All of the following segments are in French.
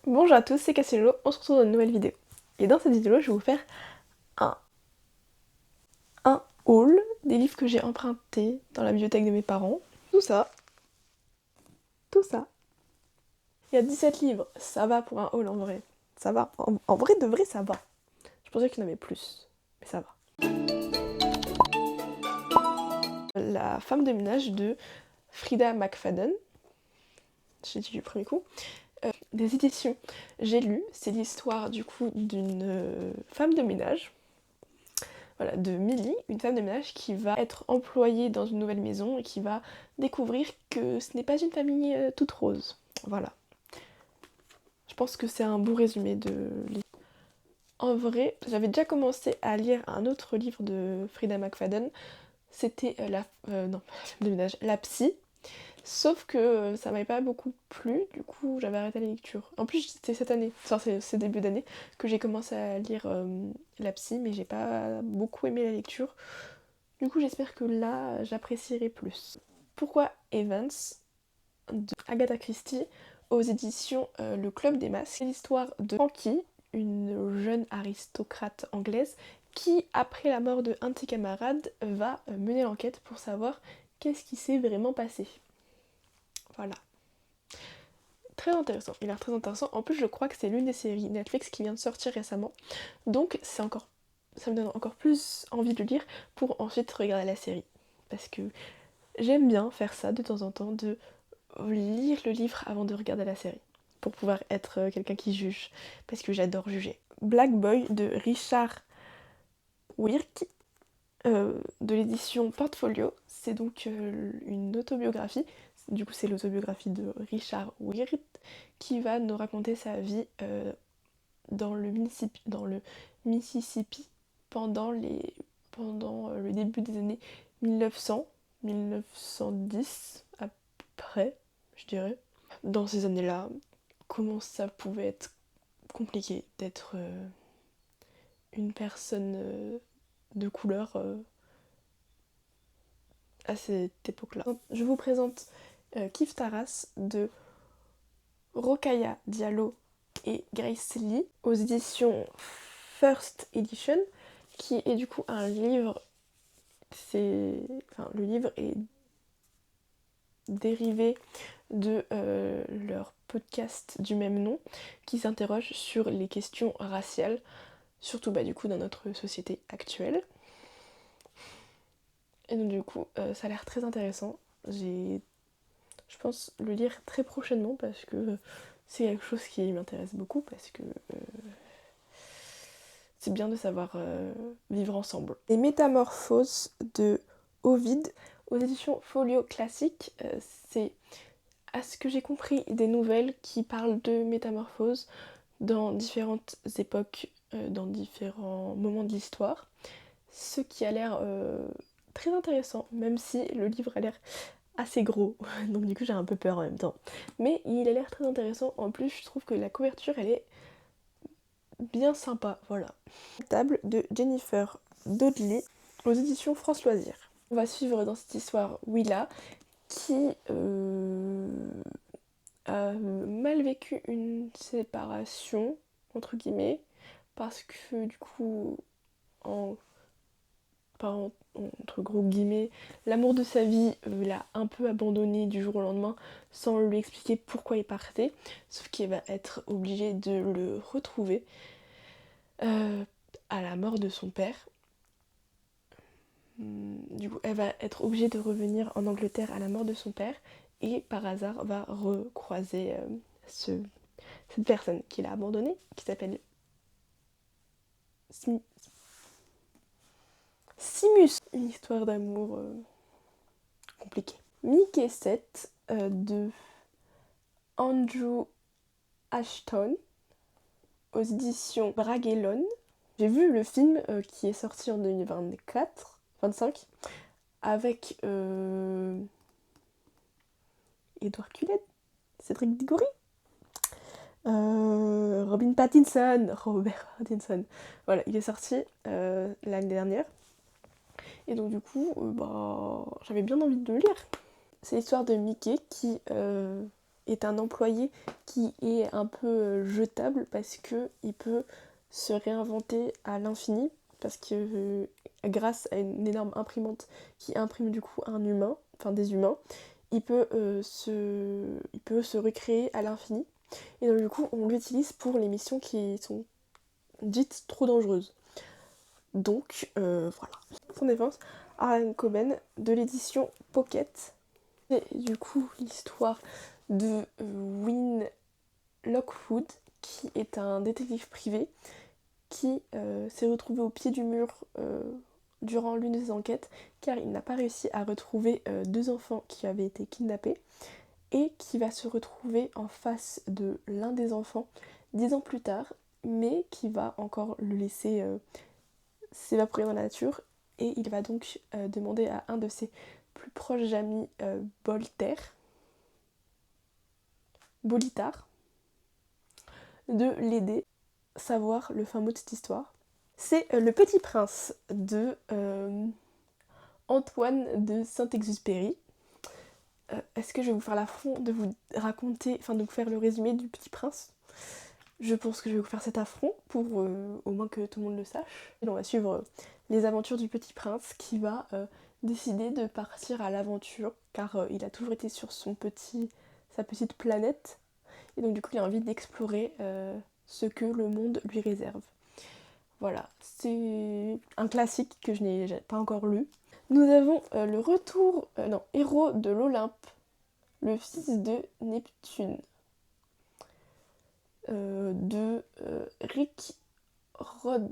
Bonjour à tous, c'est Cassino, on se retrouve dans une nouvelle vidéo. Et dans cette vidéo, je vais vous faire un, un haul des livres que j'ai empruntés dans la bibliothèque de mes parents. Tout ça, tout ça. Il y a 17 livres, ça va pour un haul en vrai. Ça va, en vrai de vrai ça va. Je pensais qu'il y en avait plus, mais ça va. La femme de ménage de Frida McFadden, j'ai dit du premier coup. Des éditions J'ai lu, c'est l'histoire du coup d'une femme de ménage. Voilà, de Millie, une femme de ménage qui va être employée dans une nouvelle maison et qui va découvrir que ce n'est pas une famille toute rose. Voilà. Je pense que c'est un beau résumé de l'histoire. En vrai, j'avais déjà commencé à lire un autre livre de Frida McFadden. C'était non, de ménage, La Psy. Sauf que ça m'avait pas beaucoup plu, du coup j'avais arrêté la lecture. En plus c'était cette année, enfin c'est début d'année, que j'ai commencé à lire La Psy, mais j'ai pas beaucoup aimé la lecture. Du coup, j'espère que là, j'apprécierai plus. Pourquoi Evans de Agatha Christie aux éditions Le Club des Masques. C'est l'histoire de Frankie, une jeune aristocrate anglaise qui, après la mort de un de ses camarades, va mener l'enquête pour savoir qu'est-ce qui s'est vraiment passé. Voilà. Très intéressant, il a l'air très intéressant. En plus, je crois que c'est l'une des séries Netflix qui vient de sortir récemment. Donc, ça me donne encore plus envie de le lire pour ensuite regarder la série. Parce que j'aime bien faire ça de temps en temps, de lire le livre avant de regarder la série, pour pouvoir être quelqu'un qui juge, parce que j'adore juger. Black Boy de Richard Wirk, de l'édition Portfolio, c'est donc une autobiographie, du coup c'est l'autobiographie de Richard Wirk, qui va nous raconter sa vie dans le Mississippi pendant le début des années 1900, 1910 à peu près, je dirais. Dans ces années-là, comment ça pouvait être compliqué d'être une personne de couleur à cette époque-là. Je vous présente Kif Taras de Rokhaya Diallo et Grace Lee aux éditions First Edition, qui est du coup un livre. Le livre est dérivé de leur podcast du même nom, qui s'interroge sur les questions raciales, surtout du coup dans notre société actuelle. Et donc du coup, ça a l'air très intéressant. Je pense le lire très prochainement parce que c'est quelque chose qui m'intéresse beaucoup, parce que c'est bien de savoir vivre ensemble. Les Métamorphoses de Ovid aux éditions Folio Classique, c'est, à ce que j'ai compris, des nouvelles qui parlent de métamorphoses dans différentes époques, dans différents moments de l'histoire. Ce qui a l'air très intéressant, même si le livre a l'air assez gros, donc du coup j'ai un peu peur en même temps. Mais il a l'air très intéressant, en plus je trouve que la couverture elle est bien sympa, voilà. Table de Jennifer Dodley aux éditions France Loisirs. On va suivre dans cette histoire Willa qui a mal vécu une séparation, entre guillemets, parce que du coup, entre gros guillemets, l'amour de sa vie l'a un peu abandonné du jour au lendemain sans lui expliquer pourquoi il partait, sauf qu'il va être obligé de le retrouver à la mort de son père. Du coup, elle va être obligée de revenir en Angleterre à la mort de son père et par hasard va recroiser cette personne qu'il a abandonnée, qui s'appelle Simus. Une histoire d'amour compliquée. Mickey 7 de Andrew Ashton aux éditions Bragelonne. J'ai vu le film qui est sorti en 2024-25 avec Edouard Cullen, Cédric Diggory, Robert Pattinson. Voilà, il est sorti l'année dernière. Et donc du coup, j'avais bien envie de le lire. C'est l'histoire de Mickey qui est un employé qui est un peu jetable parce qu'il peut se réinventer à l'infini, parce que grâce à une énorme imprimante qui imprime du coup un humain, enfin des humains, il peut se recréer à l'infini. Et donc du coup on l'utilise pour les missions qui sont dites trop dangereuses. Donc voilà. Son défense, Harlan Coben de l'édition Pocket. Et du coup l'histoire de Win Lockwood, qui est un détective privé qui s'est retrouvé au pied du mur durant l'une des enquêtes car il n'a pas réussi à retrouver 2 enfants qui avaient été kidnappés, et qui va se retrouver en face de l'un des enfants 10 ans plus tard, mais qui va encore le laisser s'évaporer dans la nature, et il va donc demander à un de ses plus proches amis, Bolitar, de l'aider à savoir le fin mot de cette histoire. C'est Le Petit Prince de Antoine de Saint-Exupéry. Est-ce que je vais vous faire l'affront de vous raconter, enfin de vous faire le résumé du Petit Prince? Je pense que je vais vous faire cet affront pour au moins que tout le monde le sache. Et on va suivre les aventures du Petit Prince qui va décider de partir à l'aventure car il a toujours été sur sa petite planète, et donc du coup il a envie d'explorer ce que le monde lui réserve. Voilà, c'est un classique que je n'ai pas encore lu. Nous avons le retour, Héros de l'Olympe, le fils de Neptune, de Rick Riordan.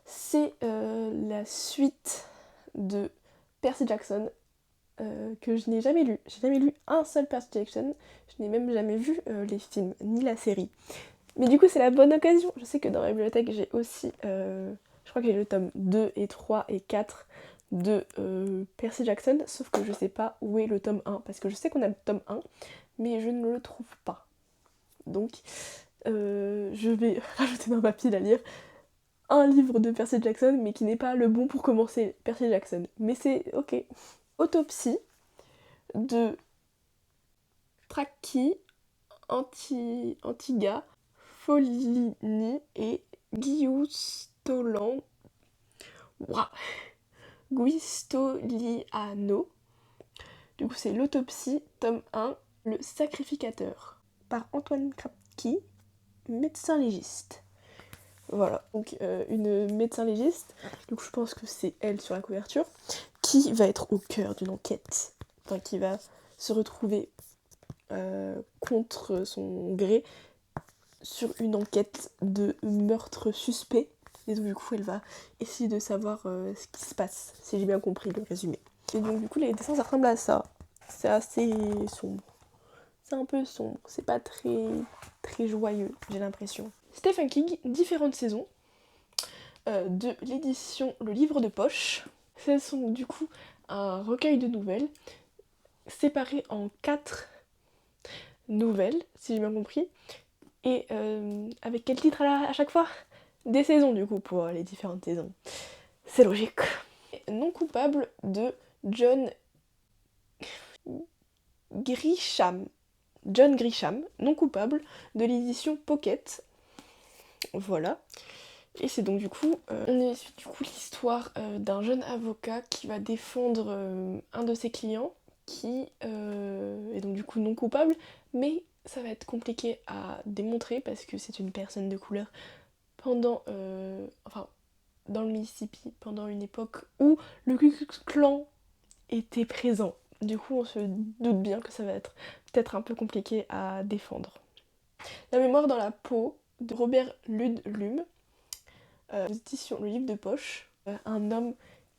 C'est la suite de Percy Jackson, que je n'ai jamais lu. J'ai jamais lu un seul Percy Jackson, je n'ai même jamais vu les films, ni la série. Mais du coup c'est la bonne occasion. Je sais que dans ma bibliothèque j'ai aussi, je crois que j'ai le tome 2 et 3 et 4 de Percy Jackson, sauf que je sais pas où est le tome 1, parce que je sais qu'on a le tome 1, mais je ne le trouve pas. Donc je vais rajouter dans ma pile à lire un livre de Percy Jackson, mais qui n'est pas le bon pour commencer Percy Jackson. Mais c'est ok. Autopsie de Strachey, Antiga, Follini et Guistoliano. Du coup c'est L'autopsie, tome 1, Le sacrificateur, par Antoine Krapke, médecin légiste. Voilà, donc une médecin légiste, donc je pense que c'est elle sur la couverture, qui va être au cœur d'une enquête, enfin qui va se retrouver contre son gré sur une enquête de meurtre suspect, et donc du coup elle va essayer de savoir ce qui se passe, si j'ai bien compris le résumé. Et donc du coup les dessins ça ressemble à ça, c'est assez sombre, c'est un peu sombre, c'est pas très très joyeux j'ai l'impression. Stephen King, différentes saisons, de l'édition Le Livre de Poche. Ce sont du coup un recueil de nouvelles séparé en 4 nouvelles, si j'ai bien compris. Et avec quel titre à chaque fois? Des saisons du coup pour les différentes saisons. C'est logique. Non coupable de John Grisham. John Grisham, non coupable, de l'édition Pocket. Voilà. Et c'est donc du coup, on suit du coup l'histoire d'un jeune avocat qui va défendre un de ses clients qui est donc du coup non coupable, mais ça va être compliqué à démontrer parce que c'est une personne de couleur pendant, dans le Mississippi, pendant une époque où le Ku Klux Klan était présent. Du coup, on se doute bien que ça va être peut-être un peu compliqué à défendre. La mémoire dans la peau de Robert Ludlum, éditions Le Livre de Poche, un homme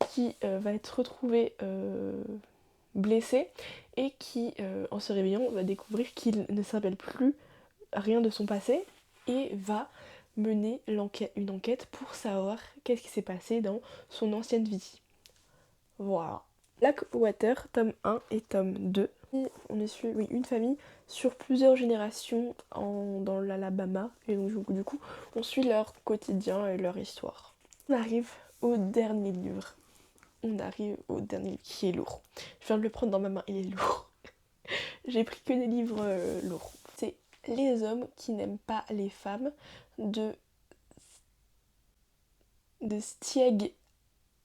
qui va être retrouvé blessé et qui, en se réveillant, va découvrir qu'il ne se rappelle plus rien de son passé et va mener une enquête pour savoir qu'est-ce qui s'est passé dans son ancienne vie. Voilà. Blackwater, tome 1 et tome 2. Et on suit une famille sur plusieurs générations dans l'Alabama, et donc du coup on suit leur quotidien et leur histoire. On arrive au dernier livre. On arrive au dernier livre qui est lourd. Je viens de le prendre dans ma main, il est lourd. J'ai pris que des livres lourds. C'est Les hommes qui n'aiment pas les femmes de Stieg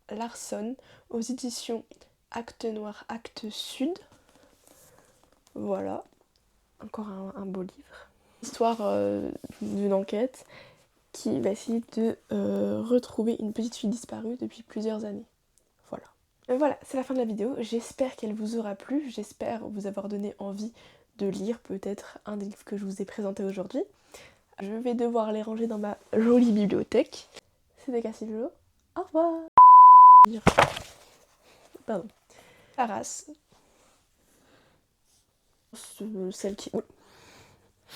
Larsson aux éditions Acte Noir, Acte Sud. Voilà, encore un beau livre. Histoire d'une enquête qui va essayer de retrouver une petite fille disparue depuis plusieurs années. Voilà. Voilà, c'est la fin de la vidéo. J'espère qu'elle vous aura plu. J'espère vous avoir donné envie de lire peut-être un des livres que je vous ai présenté aujourd'hui. Je vais devoir les ranger dans ma jolie bibliothèque. C'était Cassivelo. Au revoir. Pardon. Arras. Celle qui...